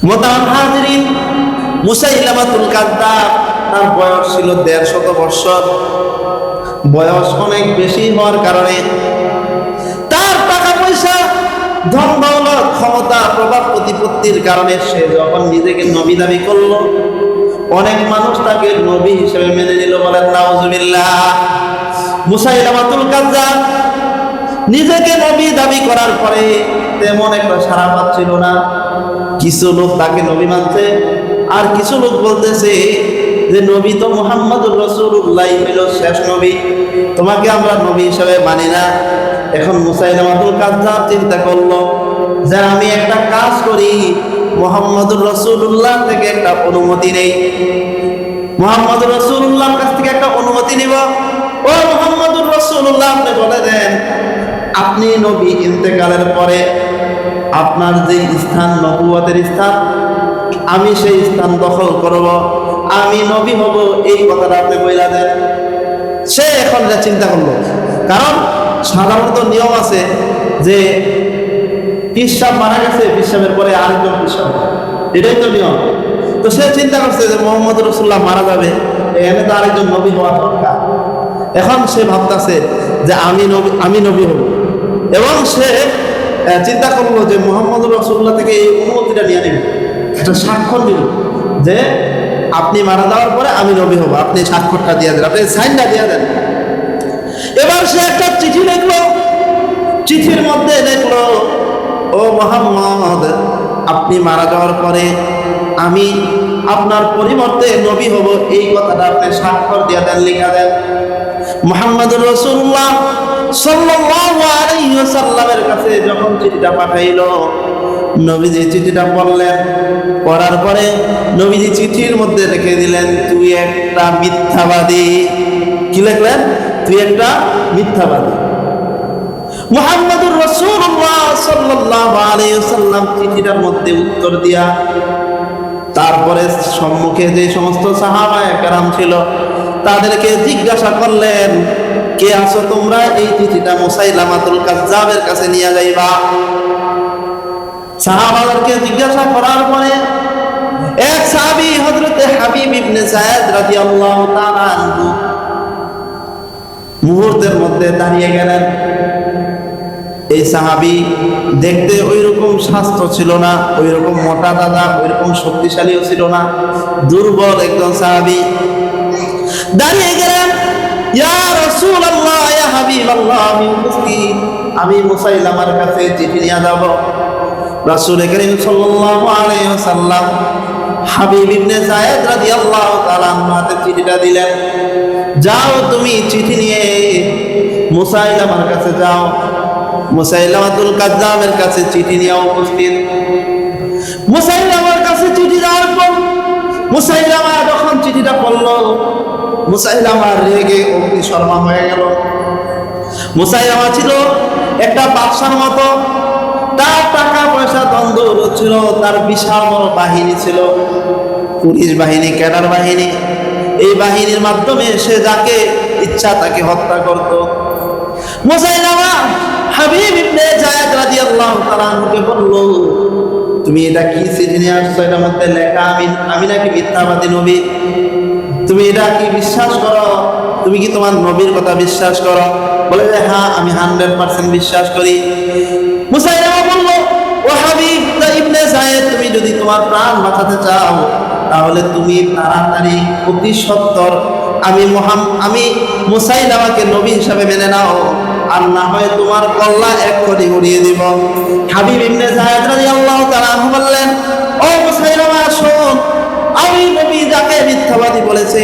মোহতারাম হাজিরিন, মুসাইলামাতুল কাযযাব তার বয়স ছিল ১৫০ বছর। বয়স অনেক বেশি হওয়ার কারণে তার টাকা পয়সা, ধন দৌলত, ক্ষমতা, প্রভাব প্রতিপত্তির কারণে সে যখন নিজেকে নবী দাবি করলো, অনেক মানুষ তাকে নবী হিসেবে মেনে নিল। বলেন নাউজুবিল্লাহ। মুসাইলামাতুল কাযযাব নিজেকে নবী দাবি করার পরে তেমন একটা সাড়া পাচ্ছিল না। কিছু লোক তাকে নবী মানছে, আর কিছু লোক বলতেছে যে নবী তো মুহাম্মদুর রাসূলুল্লাহ হলো শেষ নবী, তোমাকে আমরা নবী হিসেবে মানি না। এখন মুসাইলামাতুল কাযযাব চিন্তা করলো যে আমি একটা কাজ করি, মুহাম্মদুর রাসূলুল্লাহ থেকে একটা অনুমতি নেই, মুহাম্মদুর রাসূলুল্লাহর কাছ থেকে একটা অনুমতি নিব। ও মুহাম্মদুর রাসূলুল্লাহ, আপনি বলে দেন আপনি নবী ইন্তেকালের পরে আপনার যে স্থান, নবুয়তের স্থান, আমি সেই স্থান দখল করব, আমি নবী হব, এই কথাটা আপনি বইলা দেন। সে এখন চিন্তা করলো, কারণ সাধারণত নিয়ম আছে যে পিসাব মারা গেছে, পিসাবের পরে আরেকজন পিসাব, এটাই তো নিয়ম। তো সে চিন্তা করছে যে মুহাম্মদ রাসূলুল্লাহ মারা যাবে, এখানে তো আরেকজন নবী হওয়া দরকার। এখন সে ভাবতেছে যে আমি নবী হব, এবং সে চিন্তা করলো যে মুহাম্মদ রাসূলুল্লাহ থেকে এই অনুমতিটা নিয়ে নেবে, একটা স্বাক্ষর দিল যে আপনি মারা যাওয়ার পরে আমি নবী হব, আপনি স্বাক্ষরটা দিয়ে দেন, আপনি সাইনটা দিয়ে দেন। এবার সে একটা চিঠি লিখলো, চিঠির মধ্যে লিখলো, ও মুহাম্মদ, আপনি মারা যাওয়ার পরে আমি আপনার পরিবর্তে নবী হব, এই কথাটা আপনি স্বাক্ষর দিয়ে দেন, লিখা দেন। মুহাম্মদুর রাসূলুল্লাহ সাল্লাল্লাহু আলাইহি ওয়াসাল্লামের কাছে যখন চিঠিটা পাঠাইলো, নবীজি চিঠিটা পড়লেন, পড়ার পরে নবীজি চিঠির মধ্যে রেখে দিলেন, তুই একটা মিথ্যাবাদী। কি লিখলেন? তুই একটা মিথ্যাবাদী। মুহাম্মদুর রাসূলুল্লাহ সাল্লাল্লাহু আলাইহি ওয়াসাল্লাম চিঠিটার মধ্যে উত্তর দিয়া তারপরে সম্মুখে যে সমস্ত সাহাবায়ে কেরাম ছিল তাদেরকে জিজ্ঞাসা করলেন, কে আছো তোমরা? এই চিঠিটা মুসাইলামাতুল কাযযাবের কাছে নিয়ে যাইবা। সাহাবাদেরকে জিজ্ঞাসা করার পরে এক সাহাবী হযরতে হাবিব ইবনে যায়েদ রাদিয়াল্লাহু তাআলা আনহু মুহূর্তের মধ্যে দাঁড়িয়ে গেলেন। এই সাহাবী দেখতে ওইরকম স্বাস্থ্য ছিল না, ওইরকম মোটা দাদা, ওইরকম শক্তিশালীও ছিল না, দুর্বল একজন সাহাবী। দাঁড়িয়ে গেলেন, ইয়া রাসূলুল্লাহ, ইয়া হাবিবাল্লাহ, আমি উপস্থিত, আমি মুসাইলামার কাছে চিঠি নিয়ে যাব। রাসূল করিম সাল্লাল্লাহু আলাইহি ওয়াসাল্লাম হাবিব ইবনে যায়েদ রাদিয়াল্লাহু তাআলা আনহু হাতে চিঠিটা দিলেন, যাও তুমি চিঠি নিয়ে মুসাইলামার কাছে যাও। মুসাইলামাতুল কাযযাবের কাছে চিঠি নিয়ে উপস্থিত। মুসাইলামার কাছে চিঠি দেওয়ার পর মুসাইলামা যখন চিঠিটা পড়ল, মুসাইলামা রেগে অগ্নিশর্মা হয়ে গেল। মুসাইলামা ছিল একটা বাদশার মতো, তার টাকা পয়সা দ্বন্দ্ব ছিল, তার বিশাল বড় বাহিনী ছিল, পুলিশ বাহিনী, ক্যাডার বাহিনী। এই বাহিনীর মাধ্যমে সে যাকে ইচ্ছা তাকে হত্যা করত। মুসাইলামা হাবিব ইবনে যায়েদ রাদিয়াল্লাহু তাআলা আনহুকে বলল, তুমি এটা কি চিঠি নিয়ে আসছো? এটার মধ্যে লেখা আমি নাকি মিথ্যাবাদী নবী? তুমি এটা কি বিশ্বাস করো? তুমি কি তোমার নবীর কথা বিশ্বাস করো? বলে যে হ্যাঁ, আমি 100% বিশ্বাস করি। মুসাইলামা বলল, ও হাবিব ইবনে যায়েদ, তুমি যদি তোমার প্রাণ বাঁচাতে চাও তাহলে তুমি তাড়াতাড়ি অতি সত্বর আমি মুসাইলামাকে নবী হিসাবে মেনে নাও, আর না হয় তোমার কল্লা এক্ষুনি উড়িয়ে দিব। হাবিব ইবনে যায়েদ রাদিয়াল্লাহু তাআলা আনহু বললেন, ও মুসাইলামা, শোন, আমি নবী যাকে মিথ্যাবাদী বলেছে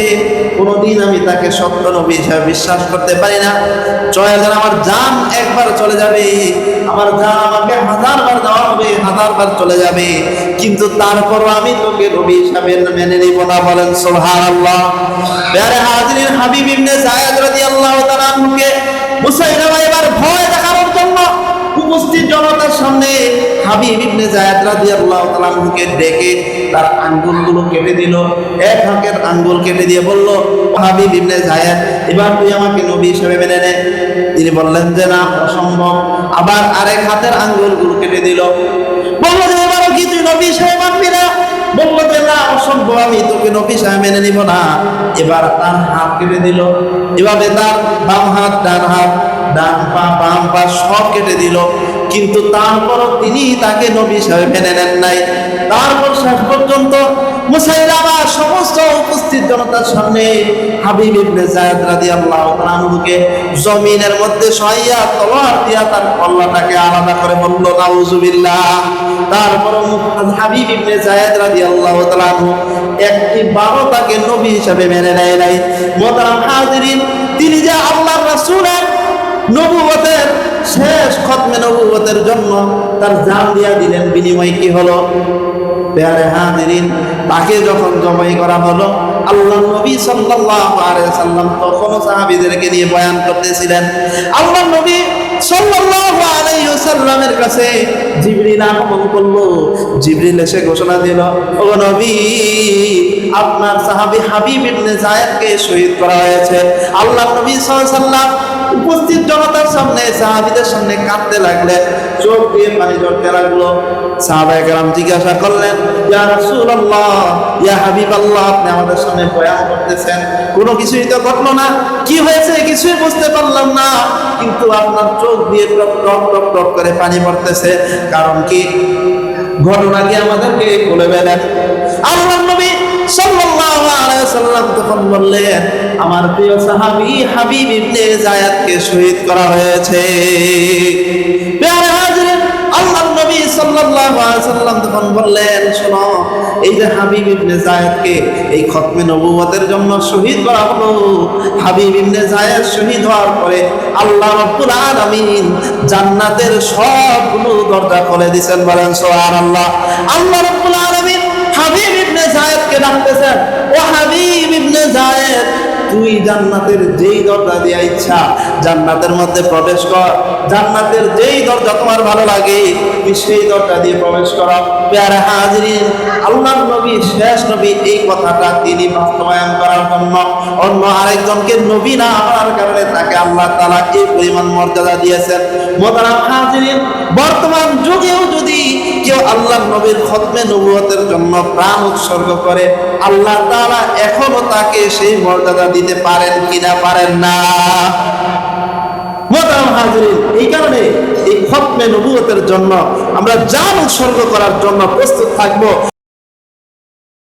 কোনোদিন আমি তাকে সত্য নবী হিসাবে বিশ্বাস করতে পারি না। আমার জান একবার চলে যাবে, আমার জান আমাকে 1000 বার দেওয়া হবে, 1000 বার চলে যাবে, কিন্তু তারপরও আমি তোকে নবী হিসাবে মেনে নিব না। বলেন সুবহানাল্লাহ। প্যারে হাজিরিন, হাবিব ইবনে যায়েদ রাদিয়াল্লাহু তাআলা আনহুকে মুসাইলামা এবার ভয় দেখানোর জন্য উপস্থিত জনতার সামনে হাবিব ইবনে যায়েদ রাদিয়াল্লাহু তাআলা আনহুকে ডেকে তার আঙ্গুলগুলো কেটে দিল। এক হাতের আঙ্গুল কেটে দিয়ে বলল, হাবিব ইবনে যায়েদ, এবার তুই আমাকে নবী হিসেবে মেনে নে। তিনি বললেন যে না, অসম্ভব। আবার আরেক হাতের আঙ্গুলগুলো কেটে দিল, বলল যে এবারও কি তুই নবী হিসেবে মানবি না? বলবো আমি তোকে নবী সাহেব মেনে নিব না। এবার তার হাত কেটে দিল, এভাবে তার বাম হাত, ডান হাত, ডান পা, বাম পা সব কেটে দিল। কিন্তু তারপরও তিনি তাকে নবী সাহেব মেনে নেন নাই। তারপর শেষ পর্যন্ত মুসাইলামা সমস্ত উপস্থিত জনতার সামনে হাবিব ইবনে যায়েদ রাদিয়াল্লাহু তাআলা আনহুকে জমিনের মধ্যে শোয়াইয়া তলোয়ার দিয়া তার কল্লাটাকে আলাদা করে বলল নাউজুবিল্লাহ। তারপর হাবিব ইবনে যায়েদ রাদিয়াল্লাহু তাআলা আনহু একটি বারো তাকে নবী হিসেবে মেনে নেয় নাই। মুহতারাম হাজিরিন, তিনি যে আল্লাহর রাসূলের নবুয়তের শেষ খতমে নবুয়তের জন্য তার জান দিয়া দিলেন, বিনিময় কি হলো? প্যারে হাজিরিন, তাকে যখন জবাই করা হলো, আল্লাহ নবী সাল্লাল্লাহু আলাইহি সাল্লাম তখনও সাহাবীদেরকে নিয়ে বয়ান করতেছিলেন। আল্লাহ নবী সাল্লাল্লাহু আলাইহি সাল্লামের কাছে জিবরিল আগমন করলো। জিবরিল এসে ঘোষণা দিল, ও নবী, আপনার সাহাবী হাবিব ইবনে যায়েদকে শহীদ করা হয়েছে। আল্লাহ নবী সাল্লাল্লাহু আলাইহি সাল্লাম উপস্থিত জনতার সামনে সাহাবীদের সামনে কাঁদতে লাগলেন, চোখ দিয়ে পানি ঝরতে লাগলো। সাহাবায়ে কেরাম জিজ্ঞাসা করলেন, ইয়া রাসূলুল্লাহ, ইয়া হাবিবাল্লাহ, আপনি আমাদের সামনে বয়ান করতেছেন, কোনো কিছুই তো ঘটলো না, কি হয়েছে কিছুই বুঝতে পারলাম না, কিন্তু আপনার চোখ দিয়ে টপ টপ টপ টপ করে পানি পড়তেছে, কারণ কি? ঘটনা কি আমাদেরকে বলে বলেন। আল্লাহর নবী সাল্লাল্লাহু আলাইহি সাল্লাম তখন বললেন, আমার প্রিয় সাহাবী হাবিব ইবনে যায়েদকে শহীদ করা হয়েছে। প্রিয় হাজিরিন, আল্লাহর নবী সাল্লাল্লাহু আলাইহি সাল্লাম তখন বললেন, শোনো, এই যে হাবিব ইবনে যায়েদকে এই খতমে নবুয়তের জন্য শহীদ করা হলো, হাবিব ইবনে যায়েদ শহীদ হওয়ার পরে আল্লাহ রাব্বুল আলামিন জান্নাতের সবগুলো দরজা খুলে দিয়েছেন। বলেন সুবহানাল্লাহ। আল্লাহ রাব্বুল আলামিন হাবিব ইবনে যায়েদকে ডাকতেছেন, ও হাবিব ইবনে যায়েদ, তুই জান্নাতের যেই দরজা দিয়া ইচ্ছা জান্নাতের মধ্যে প্রবেশ কর, জান্নাতের যেই দরজা তোমার ভালো লাগে তুই সেই দরজা দিয়ে প্রবেশ কর। প্যারা হাজিরিন, আল্লাহর নবী শেষ নবী, এই কথাটা তিনি বাস্তবায়ন করার জন্য অন্য আরেকজনকে নবী না হওয়ার কারণে তাকে আল্লাহ তাআলা এই পরিমাণ মর্যাদা দিয়েছেন। মুহতারাম হাজিরিন, বর্তমান যুগেও যদি কেউ আল্লাহর নবীর খতমে নবুয়তের জন্য প্রাণ উৎসর্গ করে, আল্লাহ তাআলা এখনো তাকে সেই মর্যাদা দিতে পারেন কিনা? পারেন না। মুহতারাম হাজিরিন, এই কারণে এই খতমে নবুয়তের জন্য আমরা জান উৎসর্গ করার জন্য প্রস্তুত থাকবো।